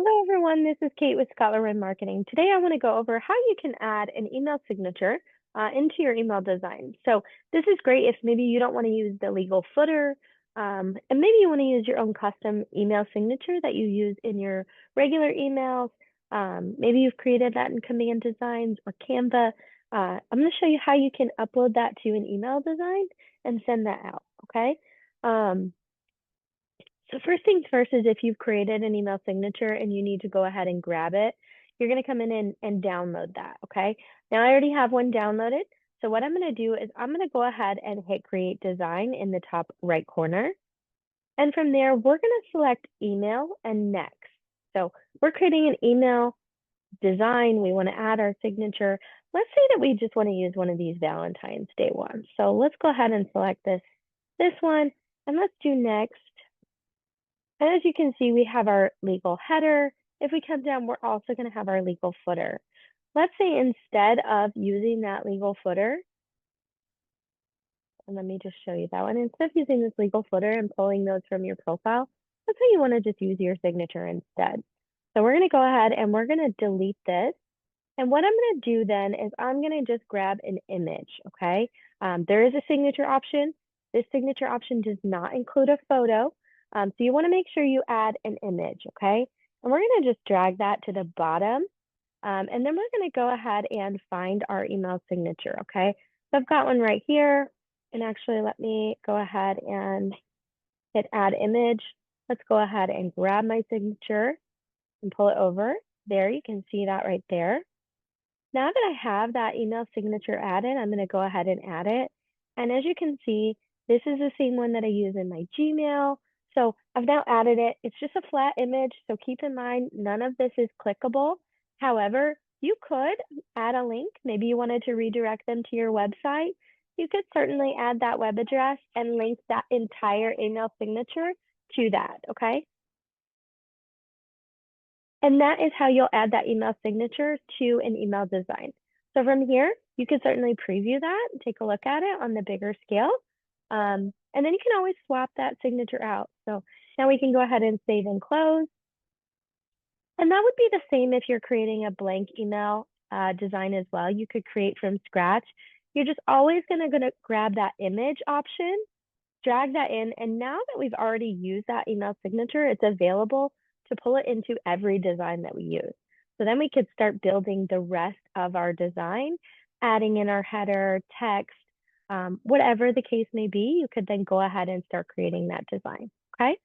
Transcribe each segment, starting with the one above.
Hello, everyone. This is Kate with Scotland Marketing. Today, I want to go over how you can add an email signature into your email design. So this is great if maybe you don't want to use the legal footer, and maybe you want to use your own custom email signature that you use in your regular emails. Maybe you've created that in Command Designs or Canva. I'm going to show you how you can upload that to an email design and send that out, okay? So first things first is if you've created an email signature and you need to go ahead and grab it, you're going to come in and download that, okay? Now I already have one downloaded. So what I'm going to do is I'm going to go ahead and hit create design in the top right corner. And from there, we're going to select email and next. So we're creating an email design. We want to add our signature. Let's say that we just want to use one of these Valentine's Day ones. So let's go ahead and select this one, and let's do next. And as you can see, we have our legal header. If we come down, we're also going to have our legal footer. Let's say instead of using that legal footer, and let me just show you that one. Instead of using this legal footer and pulling those from your profile, let's say you want to just use your signature instead. So we're going to go ahead and we're going to delete this. And what I'm going to do then is I'm going to just grab an image, okay? There is a signature option. This signature option does not include a photo. So you want to make sure you add an image, okay? And we're going to just drag that to the bottom. And then we're going to go ahead and find our email signature, okay? So I've got one right here. And actually, let me go ahead and hit add image. Let's go ahead and grab my signature and pull it over. There, you can see that right there. Now that I have that email signature added, I'm going to go ahead and add it. And as you can see, this is the same one that I use in my Gmail. So I've now added it. It's just a flat image. So keep in mind, none of this is clickable. However, you could add a link. Maybe you wanted to redirect them to your website. You could certainly add that web address and link that entire email signature to that, okay? And that is how you'll add that email signature to an email design. So from here, you can certainly preview that and take a look at it on the bigger scale. And then you can always swap that signature out. So now we can go ahead and save and close. And that would be the same if you're creating a blank email design as well. You could create from scratch. You're just always going to grab that image option, drag that in. And now that we've already used that email signature, it's available to pull it into every design that we use. So then we could start building the rest of our design, adding in our header, text, whatever the case may be, you could then go ahead and start creating that design, okay?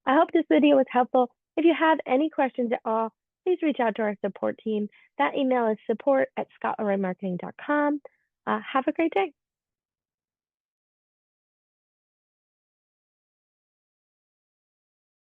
I hope this video was helpful. If you have any questions at all, please reach out to our support team. That email is support@scotlandmarketing.com. Have a great day.